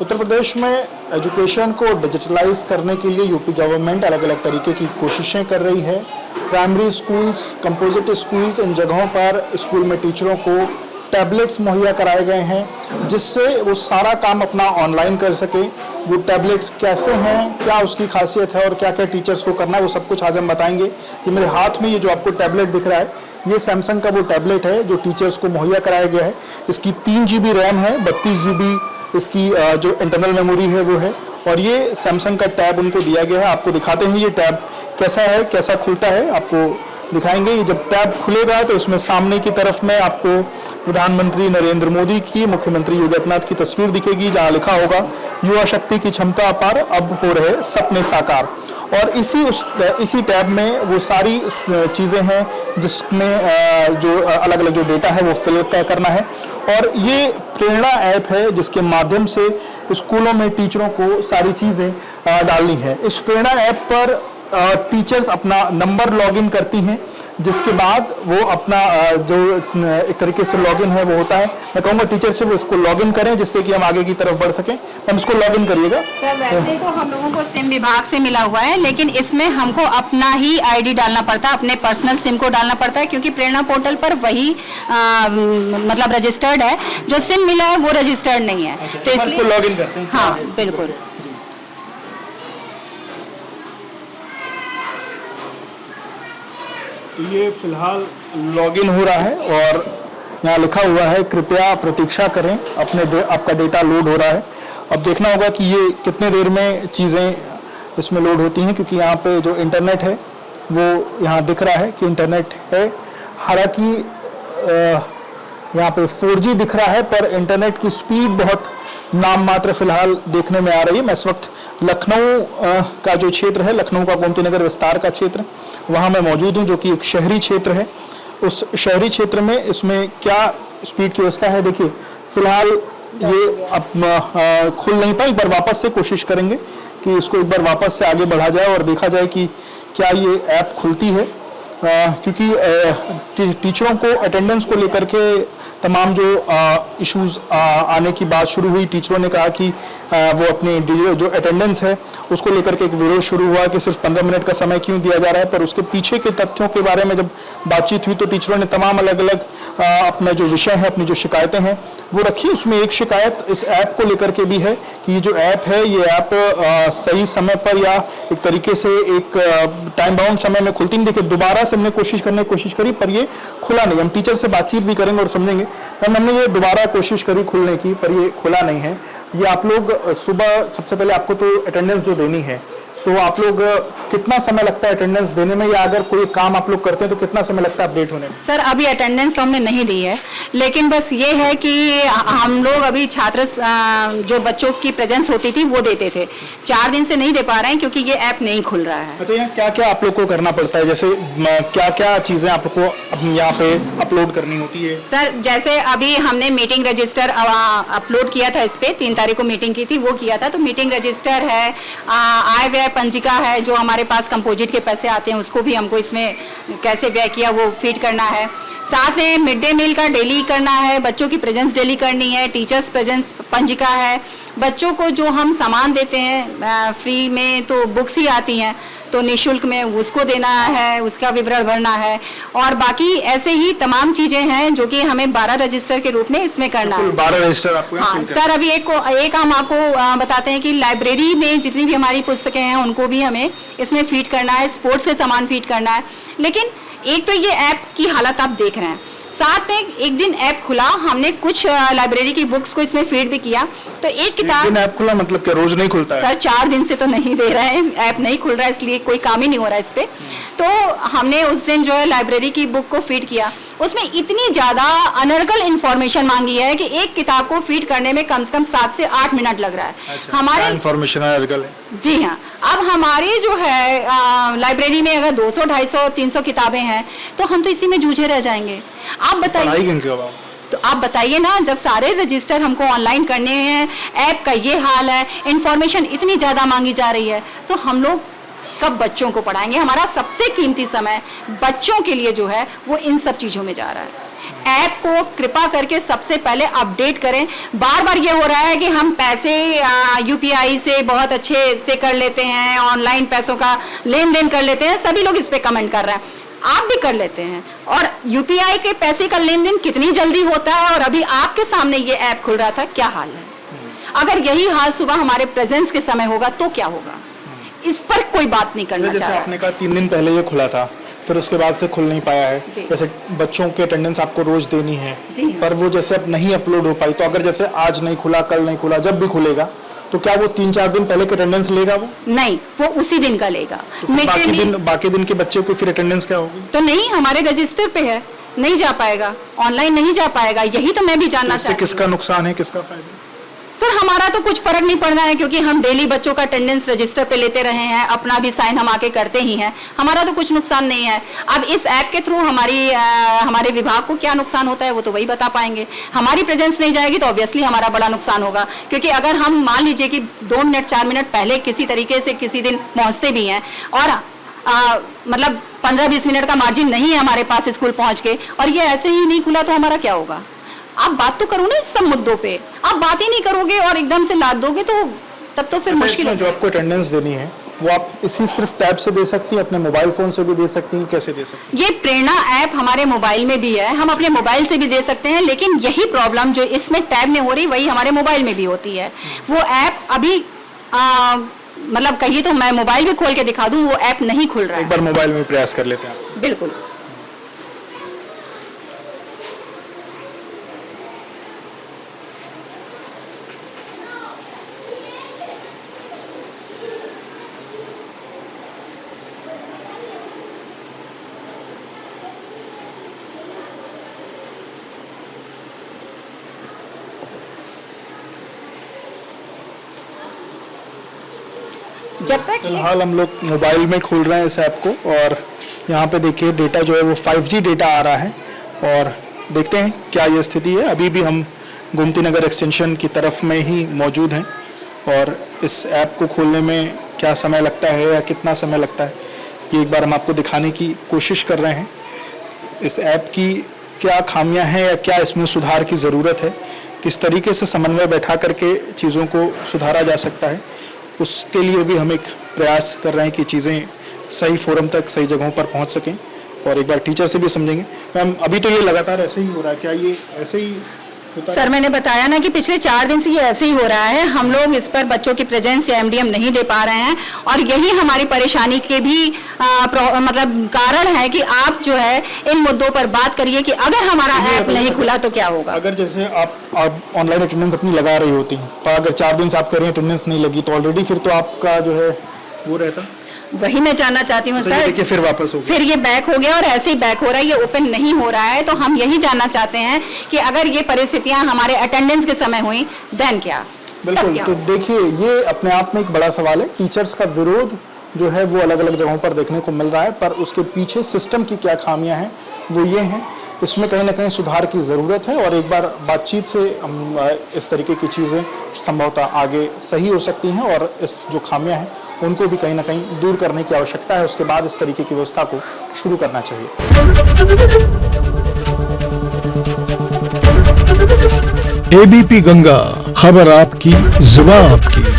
उत्तर प्रदेश में एजुकेशन को डिजिटलाइज करने के लिए यूपी गवर्नमेंट अलग अलग तरीके की कोशिशें कर रही है। प्राइमरी स्कूल्स, कंपोजिट स्कूल्स, इन जगहों पर स्कूल में टीचरों को टैबलेट्स मुहैया कराए गए हैं जिससे वो सारा काम अपना ऑनलाइन कर सके। वो टैबलेट्स कैसे हैं, क्या उसकी खासियत है और क्या क्या टीचर्स को करना है, वो सब कुछ आज हम बताएंगे। ये मेरे हाथ में ये जो आपको टैबलेट दिख रहा है, ये सैमसंग का वो टैबलेट है जो टीचर्स को मुहैया कराया गया है। इसकी 3 GB रैम है, 32 GB इसकी जो इंटरनल मेमोरी है वो है, और ये सैमसंग का टैब उनको दिया गया है। आपको दिखाते हैं ये टैब कैसा है, कैसा खुलता है, आपको दिखाएंगे। ये जब टैब खुलेगा तो इसमें सामने की तरफ में आपको प्रधानमंत्री नरेंद्र मोदी की, मुख्यमंत्री योगी आदित्यनाथ की तस्वीर दिखेगी जहां लिखा होगा युवा शक्ति की क्षमता अपार, अब हो रहे सपने साकार। और इसी टैब में वो सारी चीज़ें हैं जिसमें जो अलग अलग जो डेटा है वो फिल करना है। और ये प्रेरणा ऐप है जिसके माध्यम से स्कूलों में टीचरों को सारी चीज़ें डालनी है। इस प्रेरणा ऐप पर टीचर्स अपना नंबर लॉगिन करती हैं, जिसके बाद वो अपना जो एक तरीके से लॉगिन है वो होता है। मैं कहूँगा टीचर से वो इसको लॉगिन करें जिससे कि हम आगे की तरफ बढ़ सकें। हम इसको लॉगिन करिएगा। सर वैसे तो हम लोगों को सिम विभाग से मिला हुआ है, लेकिन इसमें हमको अपना ही आईडी डालना पड़ता है, अपने पर्सनल सिम को डालना पड़ता है, क्योंकि प्रेरणा पोर्टल पर वही मतलब रजिस्टर्ड है। जो सिम मिला है वो रजिस्टर्ड नहीं है। तो इसलिए लॉगिन करते हैं। हाँ बिल्कुल। ये फिलहाल लॉगिन हो रहा है और यहाँ लिखा हुआ है कृपया प्रतीक्षा करें, आपका डेटा लोड हो रहा है। अब देखना होगा कि ये कितने देर में चीज़ें इसमें लोड होती हैं, क्योंकि यहाँ पे जो इंटरनेट है वो यहाँ दिख रहा है कि इंटरनेट है। हालांकि यहाँ पे 4G दिख रहा है, पर इंटरनेट की स्पीड बहुत नाम मात्र फिलहाल देखने में आ रही है। मैं इस वक्त लखनऊ का जो क्षेत्र है, लखनऊ का गोमती नगर विस्तार का क्षेत्र, वहाँ मैं मौजूद हूँ, जो कि एक शहरी क्षेत्र है। उस शहरी क्षेत्र में इसमें क्या स्पीड की व्यवस्था है, देखिए फिलहाल ये अब खुल नहीं पाई। एक बार वापस से कोशिश करेंगे कि इसको एक बार वापस से आगे बढ़ा जाए और देखा जाए कि क्या ये ऐप खुलती है, क्योंकि टीचरों को अटेंडेंस को लेकर के तमाम जो इश्यूज आने की बात शुरू हुई। टीचरों ने कहा कि वो अपनी जो अटेंडेंस है उसको लेकर के एक विरोध शुरू हुआ कि सिर्फ 15 मिनट का समय क्यों दिया जा रहा है। पर उसके पीछे के तथ्यों के बारे में जब बातचीत हुई तो टीचरों ने तमाम अलग अलग अपने जो विषय है, अपनी जो शिकायतें हैं वो रखी। उसमें एक शिकायत इस ऐप को लेकर के भी है कि ये जो ऐप है, ये ऐप सही समय पर या एक तरीके से एक टाइम बाउंड समय में खुलती नहीं। देखिए दोबारा से हमने कोशिश करी पर ये खुला नहीं। हम टीचर से बातचीत भी करेंगे और समझेंगे। हमने ये दोबारा कोशिश करी खुलने की, पर ये खुला नहीं है। ये आप लोग सुबह सबसे पहले आपको तो अटेंडेंस जो देनी है, तो आप लोग कितना समय लगता है अटेंडेंस देने में, या अगर कोई काम आप लोग करते हैं तो कितना समय लगता है अपडेट होने में? सर अभी अटेंडेंस तो हमने नहीं दी है, लेकिन बस ये है कि हम लोग अभी छात्र जो बच्चों की प्रेजेंस होती थी वो देते थे। 4 दिन से नहीं दे पा रहे हैं क्योंकि ये ऐप नहीं खुल रहा है। अच्छा, यहाँ क्या क्या आप लोग को करना पड़ता है, जैसे क्या क्या चीजें आप लोग को यहाँ पे अपलोड करनी होती है? सर जैसे अभी हमने मीटिंग रजिस्टर अपलोड किया था, इस पे 3 तारीख को मीटिंग की थी, वो किया था। तो मीटिंग रजिस्टर है, आय व्यय पंजिका है, जो हमारे पास कंपोजिट के पैसे आते हैं उसको भी हमको इसमें कैसे व्यय किया वो फीड करना है। साथ में मिड डे मील का डेली करना है, बच्चों की प्रेजेंस डेली करनी है, टीचर्स प्रेजेंस पंजिका है। बच्चों को जो हम सामान देते हैं फ्री में, तो बुक्स ही आती हैं, तो निःशुल्क में उसको देना है, उसका विवरण भरना है। और बाकी ऐसे ही तमाम चीज़ें हैं जो कि हमें 12 रजिस्टर के रूप में इसमें करना है। 12 रजिस्टर आपको? हाँ सर, अभी एक हम आपको बताते हैं कि लाइब्रेरी में जितनी भी हमारी पुस्तकें हैं उनको भी हमें इसमें फीड करना है, स्पोर्ट्स के सामान फीड करना है। लेकिन एक तो ये ऐप की हालत आप देख रहे हैं, साथ में एक दिन ऐप खुला, हमने कुछ लाइब्रेरी की बुक्स को इसमें फीड भी किया। तो एक किताब ऐप खुला मतलब क्या रोज नहीं खुलता है? सर 4 दिन से तो नहीं दे रहे हैं, ऐप नहीं खुल रहा है, इसलिए कोई काम ही नहीं हो रहा है इस पे। तो हमने उस दिन जो है लाइब्रेरी की बुक को फीड किया, उसमें इतनी ज़्यादा अनर्गल इन्फॉर्मेशन मांगी है कि एक किताब को फीड करने में कम से कम 7 से 8 मिनट लग रहा है। अच्छा, हमारे इन्फॉर्मेशन अनर्गल है? जी हाँ। अब हमारी जो है लाइब्रेरी में अगर 200, 250, 300 किताबें हैं तो हम तो इसी में जूझे रह जाएंगे। आप बताइए, तो आप बताइए ना, जब सारे रजिस्टर हमको ऑनलाइन करने हैं, ऐप का ये हाल है, इन्फॉर्मेशन इतनी ज़्यादा मांगी जा रही है, तो हम लोग कब बच्चों को पढ़ाएंगे? हमारा सबसे कीमती समय बच्चों के लिए जो है वो इन सब चीज़ों में जा रहा है। ऐप को कृपा करके सबसे पहले अपडेट करें। बार बार ये हो रहा है कि हम पैसे यूपीआई से बहुत अच्छे से कर लेते हैं, ऑनलाइन पैसों का लेन देन कर लेते हैं, सभी लोग इस पे कमेंट कर रहे हैं, आप भी कर लेते हैं। और यूपीआई के पैसे का लेन देन कितनी जल्दी होता है, और अभी आपके सामने ये ऐप खुल रहा था, क्या हाल है। अगर यही हाल सुबह हमारे प्रेजेंस के समय होगा तो क्या होगा, इस पर कोई बात नहीं करना जैसे चाह आपने कहा 3 दिन पहले ये खुला था, फिर उसके बाद से खुल नहीं पाया है। जैसे बच्चों की अटेंडेंस आपको रोज देनी है, पर वो जैसे अब नहीं अपलोड हो पाई, तो अगर जैसे आज नहीं खुला, कल नहीं खुला, जब भी खुलेगा तो क्या वो 3-4 दिन पहले की अटेंडेंस लेगा? वो नहीं, वो उसी दिन का लेगा। तो बाकी दिन के बच्चे को फिर अटेंडेंस क्या होगी? तो नहीं, हमारे रजिस्टर पे है, नहीं जा पाएगा, ऑनलाइन नहीं जा पाएगा। यही तो मैं भी जानना चाहती हूँ। किसका नुकसान है, किसका फायदा? सर हमारा तो कुछ फर्क नहीं पड़ना है, क्योंकि हम डेली बच्चों का अटेंडेंस रजिस्टर पे लेते रहे हैं, अपना भी साइन हम आके करते ही हैं, हमारा तो कुछ नुकसान नहीं है। अब इस ऐप के थ्रू हमारे विभाग को क्या नुकसान होता है वो तो वही बता पाएंगे। हमारी प्रेजेंस नहीं जाएगी तो ऑब्वियसली हमारा बड़ा नुकसान होगा, क्योंकि अगर हम मान लीजिए कि 2 मिनट 4 मिनट पहले किसी तरीके से किसी दिन पहुँचते भी हैं, और मतलब 15-20 मिनट का मार्जिन नहीं है हमारे पास स्कूल पहुँच के, और ये ऐसे ही नहीं खुला, तो हमारा क्या होगा। आप बात तो करो ना इस सब मुद्दों पे, आप बात ही नहीं करोगे और एकदम से लाद दोगे तो तब तो फिर मुश्किल हो जो आपको अटेंडेंस देनी है वो आप इसी सिर्फ टैब से दे सकती हैं, अपने मोबाइल फोन से भी दे सकती हैं, कैसे दे सकती हैं? ये प्रेरणा ऐप हमारे मोबाइल में भी है, हम अपने मोबाइल से भी दे सकते हैं, लेकिन यही प्रॉब्लम जो इसमें टैब में हो रही वही हमारे मोबाइल में भी होती है। वो ऐप अभी मतलब कहिए तो मैं मोबाइल भी खोल के दिखा दूं, वो ऐप नहीं खुल रहा है। एक बार मोबाइल में प्रयास कर लेते हैं। बिल्कुल। जब तक फिलहाल हम लोग मोबाइल में खोल रहे हैं इस ऐप को, और यहाँ पे देखिए डेटा जो है वो 5G डेटा आ रहा है, और देखते हैं क्या ये स्थिति है। अभी भी हम गोमती नगर एक्सटेंशन की तरफ में ही मौजूद हैं, और इस ऐप को खोलने में क्या समय लगता है या कितना समय लगता है ये एक बार हम आपको दिखाने की कोशिश कर रहे हैं। इस ऐप की क्या खामियां हैं या क्या इसमें सुधार की ज़रूरत है, किस तरीके से समन्वय बैठा करके चीज़ों को सुधारा जा सकता है, उसके लिए भी हम एक प्रयास कर रहे हैं कि चीज़ें सही फोरम तक, सही जगहों पर पहुंच सकें, और एक बार टीचर से भी समझेंगे। मैम अभी तो ये लगातार ऐसे ही हो रहा है, क्या ये ऐसे ही होता है? सर मैंने बताया ना कि पिछले 4 दिन से ये ऐसे ही हो रहा है, हम लोग इस पर बच्चों की प्रेजेंस या एमडीएम नहीं दे पा रहे हैं, और यही हमारी परेशानी के भी मतलब कारण है कि आप जो है इन मुद्दों पर बात करिए कि अगर हमारा ऐप नहीं खुला तो क्या होगा। अगर जैसे आप ऑनलाइन अटेंडेंस अपनी लगा रही होती हैं, पर अगर 4 दिन से आप कह रही हैं अटेंडेंस नहीं लगी, तो ऑलरेडी फिर तो आपका जो है वो रहता। वही मैं जानना चाहती हूँ सर, देखिए फिर वापस हो गया, फिर ये बैक हो गया और ऐसे ही बैक हो रहा है, ये ओपन नहीं हो रहा है। तो हम यही जानना चाहते हैं कि अगर ये परिस्थितियां हमारे अटेंडेंस के समय हुई देन क्या? बिल्कुल। तो देखिए ये अपने आप में एक बड़ा सवाल है। टीचर्स का विरोध जो है वो अलग अलग जगहों पर देखने को मिल रहा है, पर उसके पीछे सिस्टम की क्या खामियां हैं वो ये हैं, इसमें कहीं ना कहीं सुधार की ज़रूरत है, और एक बार बातचीत से इस तरीके की चीज़ें संभवतः आगे सही हो सकती हैं, और इस जो खामियां हैं उनको भी कहीं ना कहीं दूर करने की आवश्यकता है। उसके बाद इस तरीके की व्यवस्था को शुरू करना चाहिए। एबीपी गंगा, खबर आपकी, जुबान आपकी।